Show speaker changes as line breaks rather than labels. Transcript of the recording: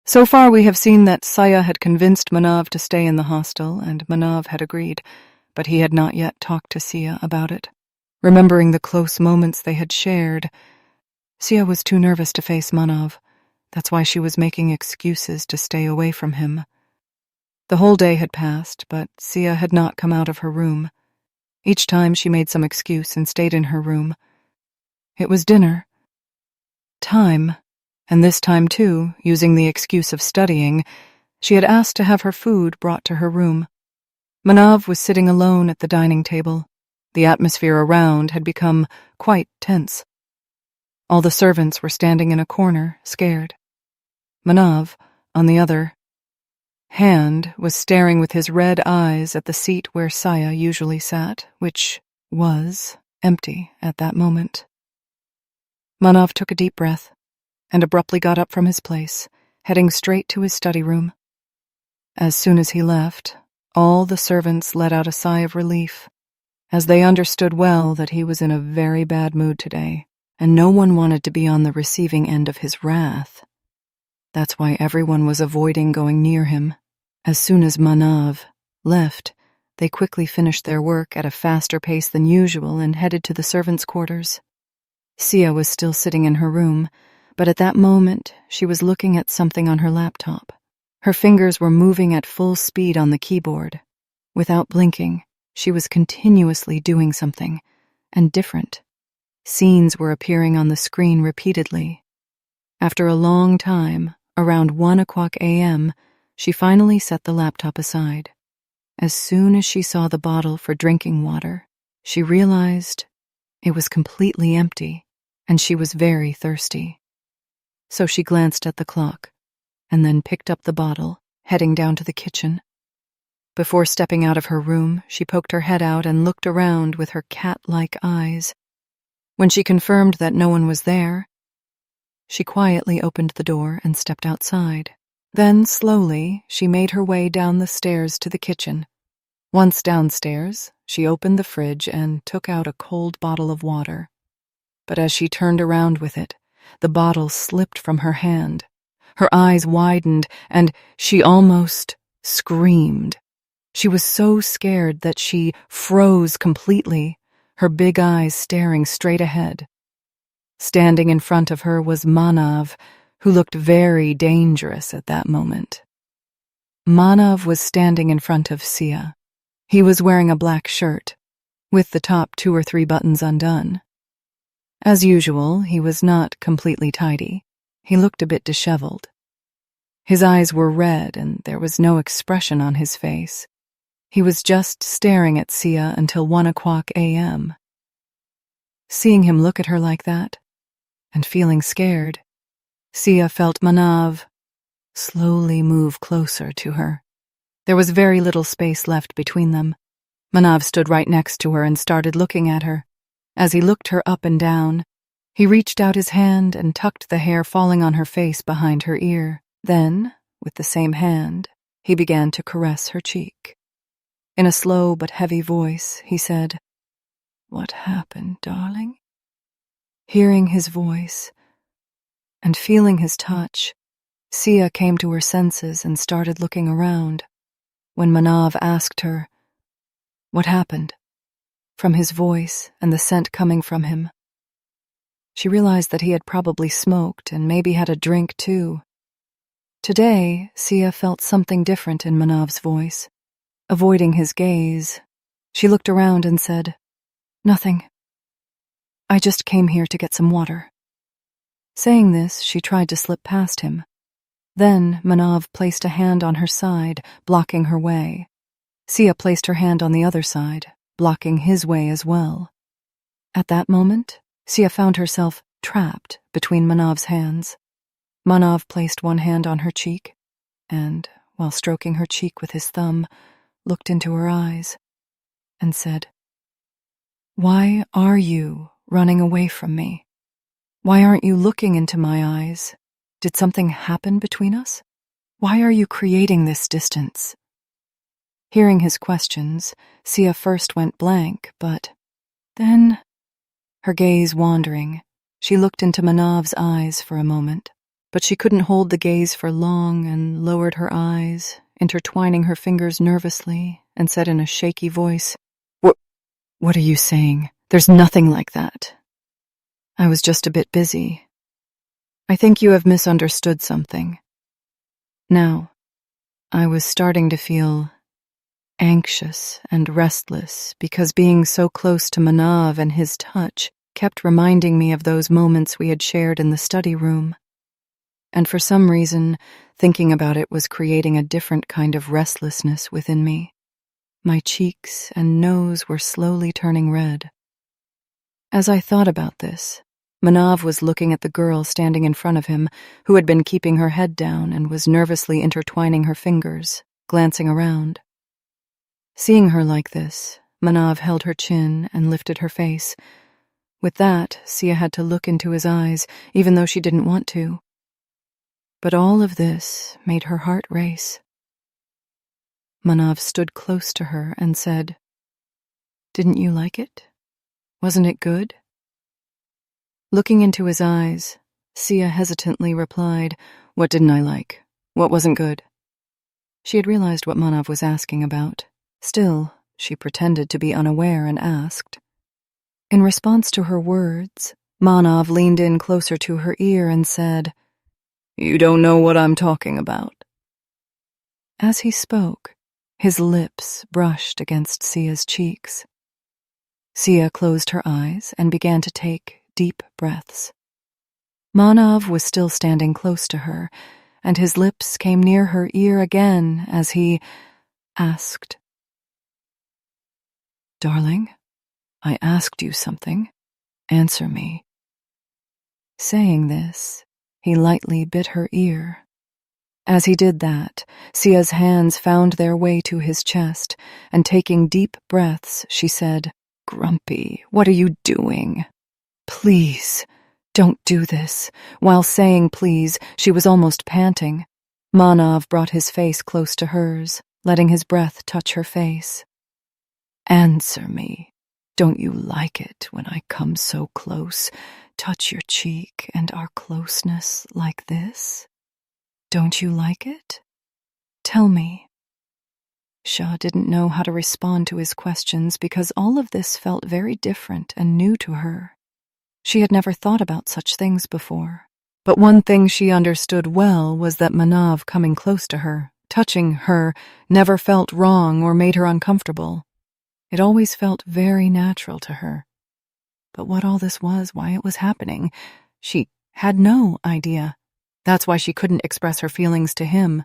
So far we have seen that Siya had convinced Manav to stay in the hostel, and Manav had agreed, but he had not yet talked to Siya about it. Remembering the close moments they had shared, Siya was too nervous to face Manav. That's why she was making excuses to stay away from him. The whole day had passed, but Siya had not come out of her room. Each time she made some excuse and stayed in her room. It was dinner time, and this time too, using the excuse of studying, she had asked to have her food brought to her room. Manav was sitting alone at the dining table. The atmosphere around had become quite tense. All the servants were standing in a corner, scared. Manav, on the other hand, was staring with his red eyes at the seat where Siya usually sat, which was empty at that moment. Manav took a deep breath and abruptly got up from his place, heading straight to his study room. As soon as he left, all the servants let out a sigh of relief, as they understood well that he was in a very bad mood today, and no one wanted to be on the receiving end of his wrath. That's why everyone was avoiding going near him. As soon as Manav left, they quickly finished their work at a faster pace than usual and headed to the servants' quarters. Siya was still sitting in her room, but at that moment she was looking at something on her laptop. Her fingers were moving at full speed on the keyboard. Without blinking, she was continuously doing something, and different. Scenes were appearing on the screen repeatedly. After a long time, around 1:00 a.m., she finally set the laptop aside. As soon as she saw the bottle for drinking water, she realized it was completely empty, and she was very thirsty. So she glanced at the clock, and then picked up the bottle, heading down to the kitchen. Before stepping out of her room, she poked her head out and looked around with her cat-like eyes. When she confirmed that no one was there, she quietly opened the door and stepped outside. Then, slowly, she made her way down the stairs to the kitchen. Once downstairs, she opened the fridge and took out a cold bottle of water. But as she turned around with it, the bottle slipped from her hand. Her eyes widened, and she almost screamed. She was so scared that she froze completely, her big eyes staring straight ahead. Standing in front of her was Manav, who looked very dangerous at that moment. Manav was standing in front of Siya. He was wearing a black shirt, with the top 2 or 3 buttons undone. As usual, he was not completely tidy. He looked a bit disheveled. His eyes were red, and there was no expression on his face. He was just staring at Siya until 1:00 a.m. Seeing him look at her like that, and feeling scared, Siya felt Manav slowly move closer to her. There was very little space left between them. Manav stood right next to her and started looking at her. As he looked her up and down, he reached out his hand and tucked the hair falling on her face behind her ear. Then, with the same hand, he began to caress her cheek. In a slow but heavy voice, he said, "What happened, darling?" Hearing his voice and feeling his touch, Siya came to her senses and started looking around. When Manav asked her, "What happened?" from his voice and the scent coming from him, she realized that he had probably smoked and maybe had a drink too. Today, Siya felt something different in Manav's voice. Avoiding his gaze, she looked around and said, "Nothing. I just came here to get some water." Saying this, she tried to slip past him. Then Manav placed a hand on her side, blocking her way. Siya placed her hand on the other side, blocking his way as well. At that moment, Siya found herself trapped between Manav's hands. Manav placed one hand on her cheek, and, while stroking her cheek with his thumb, looked into her eyes and said, "Why are you running away from me? Why aren't you looking into my eyes? Did something happen between us? Why are you creating this distance?" Hearing his questions, Siya first went blank, but then, her gaze wandering, she looked into Manav's eyes for a moment. But she couldn't hold the gaze for long and lowered her eyes, intertwining her fingers nervously, and said in a shaky voice, What are you saying? There's nothing like that. I was just a bit busy. I think you have misunderstood something. Now, I was starting to feel anxious and restless because being so close to Manav and his touch kept reminding me of those moments we had shared in the study room. And for some reason, thinking about it was creating a different kind of restlessness within me. My cheeks and nose were slowly turning red. As I thought about this, Manav was looking at the girl standing in front of him, who had been keeping her head down and was nervously intertwining her fingers, glancing around. Seeing her like this, Manav held her chin and lifted her face. With that, Siya had to look into his eyes, even though she didn't want to. But all of this made her heart race. Manav stood close to her and said, Didn't you like it? Wasn't it good? Looking into his eyes, Siya hesitantly replied, What didn't I like? What wasn't good? She had realized what Manav was asking about. Still, she pretended to be unaware and asked. In response to her words, Manav leaned in closer to her ear and said, You don't know what I'm talking about. As he spoke, his lips brushed against Sia's cheeks. Siya closed her eyes and began to take deep breaths. Manav was still standing close to her, and his lips came near her ear again as he asked, Darling, I asked you something. Answer me. Saying this, he lightly bit her ear. As he did that, Sia's hands found their way to his chest, and taking deep breaths, she said, Grumpy, what are you doing? Please, don't do this. While saying please, she was almost panting. Manav brought his face close to hers, letting his breath touch her face. Answer me. Don't you like it when I come so close, touch your cheek and our closeness like this? Don't you like it? Tell me. Shah didn't know how to respond to his questions because all of this felt very different and new to her. She had never thought about such things before. But one thing she understood well was that Manav coming close to her, touching her, never felt wrong or made her uncomfortable. It always felt very natural to her. But what all this was, why it was happening, she had no idea. That's why she couldn't express her feelings to him.